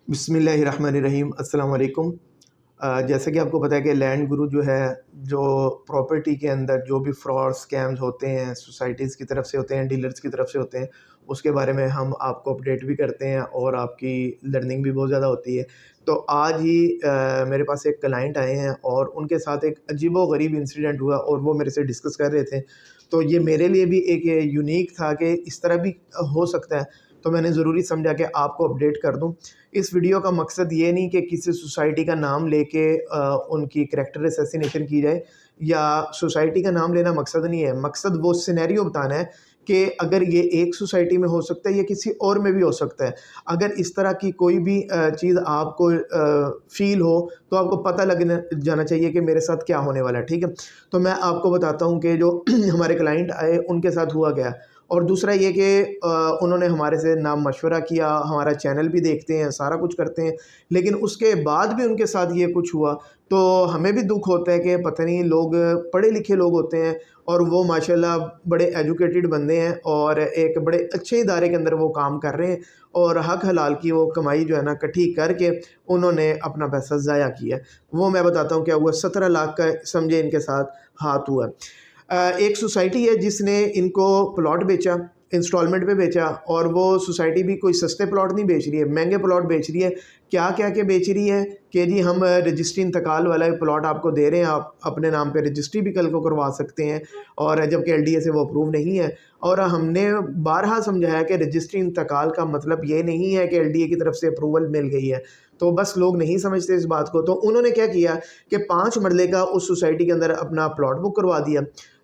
بسم اللہ الرحمن الرحیم۔ السلام علیکم۔ جیسا کہ آپ کو پتہ ہے کہ لینڈ گرو جو ہے، جو پراپرٹی کے اندر جو بھی فراڈ سکیمز ہوتے ہیں سوسائٹیز کی طرف سے ہوتے ہیں، ڈیلرز کی طرف سے ہوتے ہیں، اس کے بارے میں ہم آپ کو اپڈیٹ بھی کرتے ہیں اور آپ کی لرننگ بھی بہت زیادہ ہوتی ہے۔ تو آج ہی میرے پاس ایک کلائنٹ آئے ہیں اور ان کے ساتھ ایک عجیب و غریب انسیڈنٹ ہوا اور وہ میرے سے ڈسکس کر رہے تھے، تو یہ میرے لیے بھی ایک یونیک تھا کہ اس طرح بھی ہو سکتا ہے، تو میں نے ضروری سمجھا کہ آپ کو اپڈیٹ کر دوں۔ اس ویڈیو کا مقصد یہ نہیں کہ کسی سوسائٹی کا نام لے کے ان کی کریکٹر اسیسینیشن کی جائے، یا سوسائٹی کا نام لینا مقصد نہیں ہے۔ مقصد وہ سینیریو بتانا ہے کہ اگر یہ ایک سوسائٹی میں ہو سکتا ہے یا کسی اور میں بھی ہو سکتا ہے۔ اگر اس طرح کی کوئی بھی چیز آپ کو فیل ہو تو آپ کو پتہ لگ جانا چاہیے کہ میرے ساتھ کیا ہونے والا ہے، ٹھیک ہے؟ تو میں آپ کو بتاتا ہوں کہ جو ہمارے کلائنٹ آئے ان کے ساتھ ہوا گیا، اور دوسرا یہ کہ انہوں نے ہمارے سے نام مشورہ کیا، ہمارا چینل بھی دیکھتے ہیں، سارا کچھ کرتے ہیں، لیکن اس کے بعد بھی ان کے ساتھ یہ کچھ ہوا تو ہمیں بھی دکھ ہوتا ہے کہ پتہ نہیں، لوگ پڑھے لکھے لوگ ہوتے ہیں اور وہ ماشاءاللہ بڑے ایجوکیٹڈ بندے ہیں اور ایک بڑے اچھے ادارے کے اندر وہ کام کر رہے ہیں، اور حق حلال کی وہ کمائی جو ہے نا کٹھی کر کے انہوں نے اپنا پیسہ ضائع کیا۔ وہ میں بتاتا ہوں کیا ہوا۔ 17 لاکھ کا سمجھے ان کے ساتھ ہاتھ ہوا۔ ایک سوسائٹی ہے جس نے ان کو پلاٹ بیچا، انسٹالمنٹ پہ بیچا، اور وہ سوسائٹی بھی کوئی سستے پلاٹ نہیں بیچ رہی ہے، مہنگے پلاٹ بیچ رہی ہے۔ کیا بیچ رہی ہے کہ جی ہم رجسٹری انتقال والا پلاٹ آپ کو دے رہے ہیں، آپ اپنے نام پہ رجسٹری بھی کل کو کروا سکتے ہیں، اور جبکہ LDA سے وہ اپروو نہیں ہے۔ اور ہم نے بارہا سمجھایا کہ رجسٹری انتقال کا مطلب یہ نہیں ہے کہ LDA کی طرف سے اپروول مل گئی ہے، تو بس لوگ نہیں سمجھتے اس بات کو۔ تو انہوں نے کیا کیا کہ 5 مرلے کا اس سوسائٹی کے اندر اپنا پلاٹ بک کروا دیا،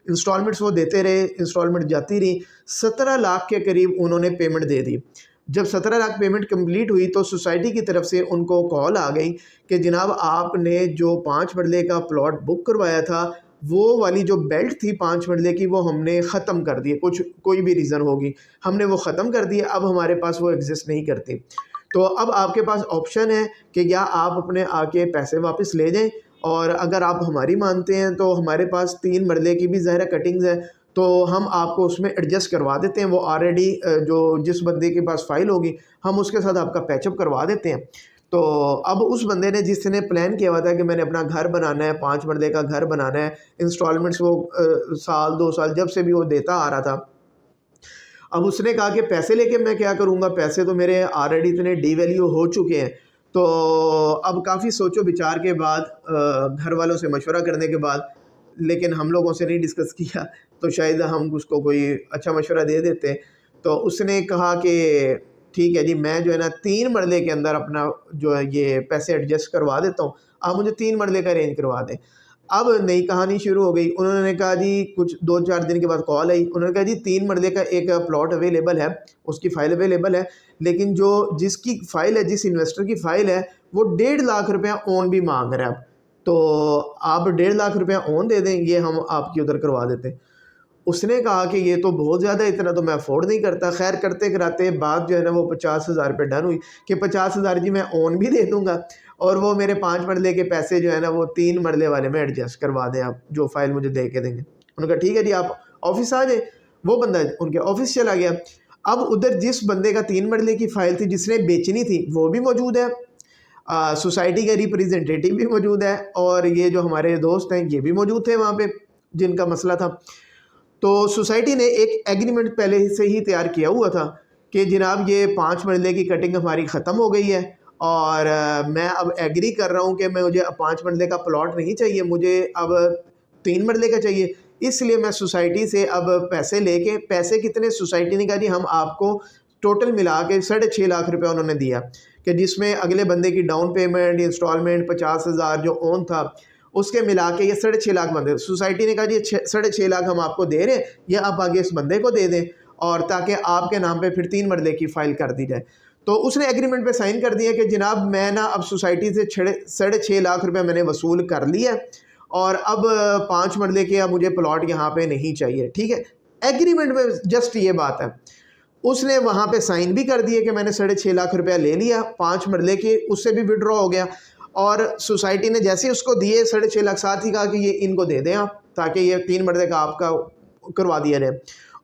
انسٹالمنٹس وہ دیتے رہے، انسٹالمنٹ جاتی رہی، 17 لاکھ کے قریب انہوں نے پیمنٹ دے دی۔ جب 17 لاکھ پیمنٹ کمپلیٹ ہوئی تو سوسائٹی کی طرف سے ان کو کال آ گئی کہ جناب آپ نے جو 5 مرلے کا پلاٹ بک کروایا تھا، وہ والی جو بیلٹ تھی 5 مرلے کی، وہ ہم نے ختم کر دی، کوئی بھی ریزن ہوگی، ہم نے وہ ختم کر دی، اب ہمارے پاس وہ ایگزسٹ نہیں کرتی۔ تو اب آپ کے پاس آپشن ہے کہ یا آپ اپنے آ کے پیسے واپس لے جائیں، اور اگر آپ ہماری مانتے ہیں تو ہمارے پاس 3 مرلے کی بھی ظاہر کٹنگز ہے، تو ہم آپ کو اس میں ایڈجسٹ کروا دیتے ہیں۔ وہ آلریڈی جو جس بندے کے پاس فائل ہوگی ہم اس کے ساتھ آپ کا پیچ اپ کروا دیتے ہیں۔ تو اب اس بندے نے، جس نے پلان کیا ہوا تھا کہ میں نے اپنا گھر بنانا ہے، 5 مرلے کا گھر بنانا ہے، انسٹالمنٹس وہ سال 2 سال جب سے بھی وہ دیتا آ رہا تھا، اب اس نے کہا کہ پیسے لے کے میں کیا کروں گا، پیسے تو میرے آلریڈی اتنے ڈی ویلیو ہو چکے ہیں۔ تو اب کافی سوچ و بچار کے بعد، گھر والوں سے مشورہ کرنے کے بعد، لیکن ہم لوگوں سے نہیں ڈسکس کیا تو شاید ہم اس کو کوئی اچھا مشورہ دے دیتے، تو اس نے کہا کہ ٹھیک ہے جی، میں جو ہے نا 3 مرلے کے اندر اپنا جو ہے یہ پیسے ایڈجسٹ کروا دیتا ہوں، آپ مجھے 3 مرلے کا ارینج کروا دیں۔ اب نئی کہانی شروع ہو گئی۔ انہوں نے کہا جی، کچھ 2-4 دن کے بعد کال آئی، انہوں نے کہا جی 3 مرلے کا ایک پلاٹ اویلیبل ہے، اس کی فائل اویلیبل ہے، لیکن جس کی فائل ہے، جس انویسٹر کی فائل ہے، وہ 1.5 لاکھ روپیہ اون بھی مانگ رہا ہے، تو آپ 1.5 لاکھ روپیہ اون دے دیں، یہ ہم آپ کی ادھر کروا دیتے ہیں۔ اس نے کہا کہ یہ تو بہت زیادہ، اتنا تو میں افورڈ نہیں کرتا۔ خیر کرتے کراتے بات جو ہے نا وہ 50,000 پہ ڈن ہوئی کہ 50,000 جی میں اون بھی دے دوں گا، اور وہ میرے 5 مرلے کے پیسے جو ہے نا وہ 3 مرلے والے میں ایڈجسٹ کروا دیں، آپ جو فائل مجھے دے کے دیں گے۔ انہوں نے کہا ٹھیک ہے جی، آپ آفس آ جائیں۔ وہ بندہ ان کے آفس چلا گیا۔ اب ادھر جس بندے کا 3 مرلے کی فائل تھی، جس نے بیچنی تھی، وہ بھی موجود ہے، سوسائٹی کا ریپریزنٹیٹیو بھی موجود ہے، اور یہ جو ہمارے دوست ہیں یہ بھی موجود تھے وہاں پہ جن کا مسئلہ تھا۔ تو سوسائٹی نے ایک ایگریمنٹ پہلے سے ہی تیار کیا ہوا تھا کہ جناب یہ 5 مرلے کی کٹنگ ہماری ختم ہو گئی ہے، اور میں اب ایگری کر رہا ہوں کہ مجھے اب 5 مرلے کا پلاٹ نہیں چاہیے، مجھے اب 3 مرلے کا چاہیے۔ اس لیے میں سوسائٹی سے اب پیسے لے کے، پیسے کتنے، سوسائٹی نے کہا جی ہم آپ کو ٹوٹل ملا کے 6.5 لاکھ روپے انہوں نے دیا، کہ جس میں اگلے بندے کی ڈاؤن پیمنٹ، انسٹالمنٹ 50,000 جو اون تھا، اس کے ملا کے یہ 6.5 لاکھ بندے۔ سوسائٹی نے کہا جی 6.5 لاکھ ہم آپ کو دے رہے ہیں، یہ آپ آگے اس بندے کو دے دیں، اور تاکہ آپ کے نام پہ پھر 3 مرلے کی فائل کر دی جائے۔ تو اس نے ایگریمنٹ پہ سائن کر دیا کہ جناب میں نا اب سوسائٹی سے 6.5 لاکھ روپے میں نے وصول کر لیا، اور اب 5 مرلے کے اب مجھے پلاٹ یہاں پہ نہیں چاہیے، ٹھیک ہے۔ ایگریمنٹ میں جسٹ یہ بات ہے، اس نے وہاں پہ سائن بھی کر دیے کہ میں نے 6.5 لاکھ روپیہ لے لیا 5 مرلے کے، اس سے بھی وڈرا ہو گیا، اور سوسائٹی نے جیسے اس کو دیے 6.5 لاکھ، ساتھ ہی کہا کہ یہ ان کو دے دیں آپ، تاکہ یہ 3 مرلے کا آپ کا کروا دیا جائے۔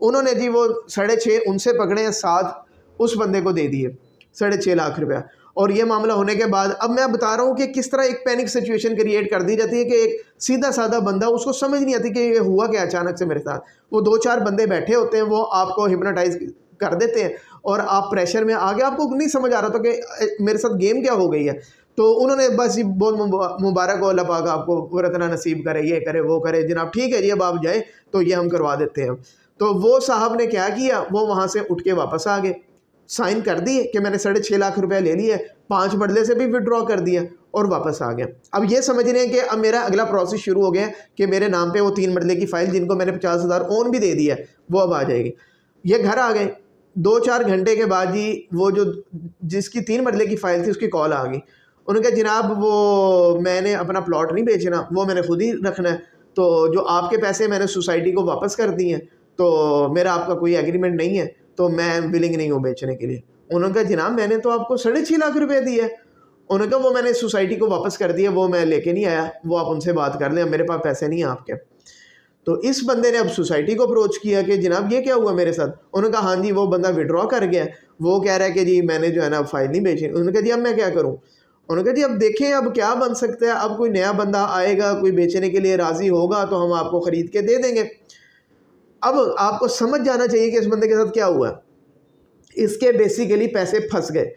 انہوں نے جی وہ 6.5 ان سے پکڑے ہیں، ساتھ اس بندے کو دے دیے 6.5 لاکھ روپیہ، اور یہ معاملہ ہونے کے بعد اب میں بتا رہا ہوں کہ کس طرح ایک پینک سچویشن کریٹ کر دی جاتی ہے کہ ایک سیدھا سادہ بندہ اس کو سمجھ نہیں آتی کہ یہ ہوا کیا اچانک سے میرے ساتھ. وہ 2-4 بندے بیٹھے ہوتے ہیں, وہ آپ کو ہپنوٹائز کر دیتے ہیں اور آپ پریشر میں آ گئے, آپ کو نہیں سمجھ آ رہا تھا کہ میرے ساتھ گیم کیا ہو گئی ہے. تو انہوں نے بس بہت مبارک ہو, اللہ پاک آپ کو ورتنا نصیب کرے, یہ کرے وہ کرے, جناب ٹھیک ہے جی اب آپ جائیں تو یہ ہم کروا دیتے ہیں. تو وہ صاحب نے کیا کیا, وہ وہاں سے اٹھ کے واپس آ گئے, سائن کر دیے کہ میں نے 6.5 لاکھ روپے لے لیے, 5 مرلے سے بھی وڈرا کر دیا اور واپس آ گیا. اب یہ سمجھ رہے ہیں کہ اب میرا اگلا پروسیس شروع ہو گیا کہ میرے نام پہ وہ 3 مرلے کی فائل جن کو میں نے 50,000 اون بھی دے دیا وہ اب آ جائے گی. یہ گھر آ گئے, 2-4 گھنٹے کے بعد جی وہ جو جس کی 3 مرلے کی فائل تھی اس کی کال آ گئی. انہوں نے کہا جناب وہ میں نے اپنا پلاٹ نہیں بیچنا, وہ میں نے خود ہی رکھنا ہے, تو جو آپ کے پیسے میں نے سوسائٹی کو واپس کر دیے ہیں تو میرا آپ کا کوئی ایگریمنٹ نہیں ہے, تو میں ولنگ نہیں ہوں بیچنے کے لیے. انہوں نے کہا جناب میں نے تو آپ کو 6.5 لاکھ روپے دیے. انہوں نے کہا وہ میں نے سوسائٹی کو واپس کر دیا, وہ میں لے کے نہیں آیا, وہ آپ ان سے بات کر لیں, میرے پاس پیسے نہیں ہیں آپ کے. تو اس بندے نے اب سوسائٹی کو اپروچ کیا کہ جناب یہ کیا ہوا میرے ساتھ. انہوں نے کہا ہاں جی وہ بندہ وڈرا کر گیا, وہ کہہ رہا ہے کہ جی میں نے جو ہے نا فائل نہیں بیچی. انہوں نے کہا جی اب میں کیا کروں. انہوں نے کہا جی اب دیکھیں اب کیا بن سکتا ہے, اب کوئی نیا بندہ آئے گا, کوئی بیچنے کے لیے راضی ہوگا تو ہم آپ کو خرید کے دے دیں گے. اب آپ کو سمجھ جانا چاہیے کہ اس بندے کے ساتھ کیا ہوا. اس کے بیسیکلی پیسے پھنس گئے.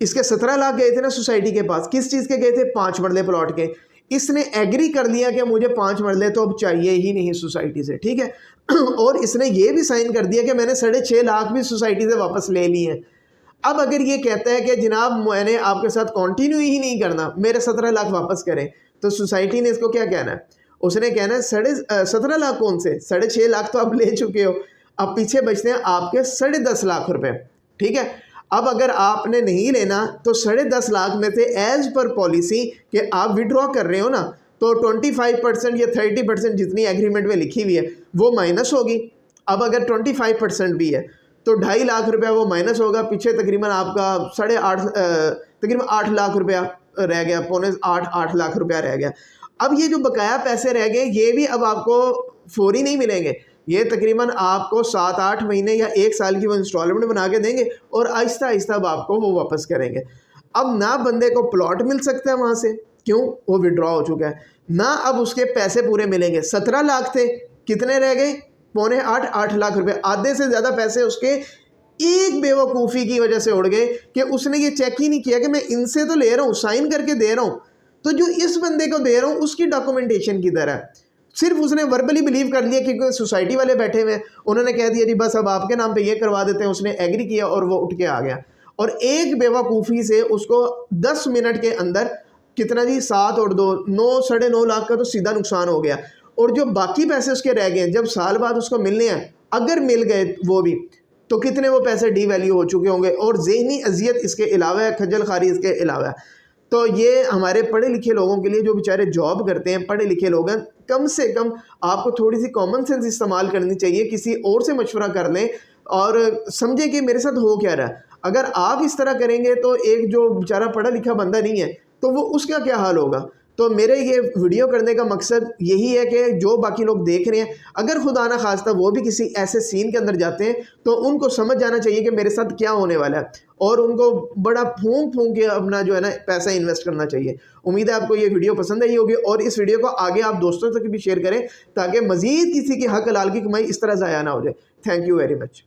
اس کے 17 لاکھ گئے تھے نا سوسائٹی کے پاس, کس چیز کے گئے تھے, 5 مرلے پلاٹ کے. اس نے ایگری کر لیا کہ مجھے 5 مرلے تو اب چاہیے ہی نہیں سوسائٹی سے, ٹھیک ہے. اور اس نے یہ بھی سائن کر دیا کہ میں نے 6.5 لاکھ بھی سوسائٹی سے واپس لے لیے ہیں. اب اگر یہ کہتا ہے کہ جناب میں نے آپ کے ساتھ کنٹینیو ہی نہیں کرنا, میرے 17 لاکھ واپس کریں, تو سوسائٹی نے اس کو کیا کہنا ہے, اس نے کہنا ہے 17 لاکھ کون سے, 6.5 لاکھ تو آپ لے چکے ہو, اب پیچھے بچتے ہیں آپ کے 10.5 لاکھ روپے, ٹھیک ہے. اب اگر آپ نے نہیں لینا تو 10.5 لاکھ میں سے ایز پر پالیسی کہ آپ وڈرا کر رہے ہو نا, تو 25% یا 30% جتنی ایگریمنٹ میں لکھی ہوئی ہے وہ مائنس ہوگی. اب اگر 25% بھی ہے تو 2.5 لاکھ روپیہ وہ مائنس ہوگا, پیچھے تقریباً آپ کا 8 لاکھ روپیہ رہ گیا, 8 لاکھ روپیہ رہ گیا. اب یہ جو بقایا پیسے رہ گئے یہ بھی اب آپ کو فوری نہیں ملیں گے, یہ تقریباً آپ کو 7-8 مہینے یا 1 سال کی وہ انسٹالمنٹ بنا کے دیں گے اور آہستہ آہستہ اب آپ کو وہ واپس کریں گے. اب نہ بندے کو پلاٹ مل سکتا ہے وہاں سے, کیوں, وہ وڈرا ہو چکا ہے, نہ اب اس کے پیسے پورے ملیں گے. 17 لاکھ تھے, کتنے رہ گئے, 7.5-8 لاکھ روپے, آدھے سے زیادہ پیسے اس کے ایک بے وقوفی کی وجہ سے اڑ گئے کہ اس نے یہ چیک ہی نہیں کیا کہ میں ان سے تو لے رہا ہوں, سائن کر کے دے رہا ہوں, تو جو اس بندے کو دے رہا ہوں اس کی ڈاکومنٹیشن کدھر ہے. صرف اس نے وربلی بلیو کر لیا کیونکہ سوسائٹی والے بیٹھے ہوئے, انہوں نے کہہ دیا جی بس اب آپ کے نام پہ یہ کروا دیتے ہیں, اس نے ایگری کیا اور وہ اٹھ کے آ گیا. اور ایک بے وقوفی سے اس کو 10 منٹ کے اندر کتنا جی 7 اور 2 9.5 لاکھ کا تو سیدھا نقصان ہو گیا. اور جو باقی پیسے اس کے رہ گئے جب سال بعد اس کو ملنے ہیں, اگر مل گئے وہ بھی, تو کتنے وہ پیسے ڈی ویلیو ہو چکے ہوں گے, اور ذہنی اذیت اس کے علاوہ ہے, کھجل خواری اس کے علاوہ ہے. تو یہ ہمارے پڑھے لکھے لوگوں کے لیے جو بیچارے جاب کرتے ہیں, پڑھے لکھے لوگ ہیں, کم سے کم آپ کو تھوڑی سی کامن سینس استعمال کرنی چاہیے, کسی اور سے مشورہ کر لیں اور سمجھیں کہ میرے ساتھ ہو کیا رہا ہے. اگر آپ اس طرح کریں گے تو ایک جو بیچارہ پڑھا لکھا بندہ نہیں ہے تو وہ اس کا کیا حال ہوگا. تو میرے یہ ویڈیو کرنے کا مقصد یہی ہے کہ جو باقی لوگ دیکھ رہے ہیں, اگر خدا نہ خواستہ وہ بھی کسی ایسے سین کے اندر جاتے ہیں تو ان کو سمجھ جانا چاہیے کہ میرے ساتھ کیا ہونے والا ہے, اور ان کو بڑا پھونک کے اپنا جو ہے نا پیسہ انویسٹ کرنا چاہیے. امید ہے آپ کو یہ ویڈیو پسند آئی ہوگی, اور اس ویڈیو کو آگے آپ دوستوں تک بھی شیئر کریں تاکہ مزید کسی کی حق حلال کی کمائی اس طرح ضائع نہ ہو جائے. Thank you very much.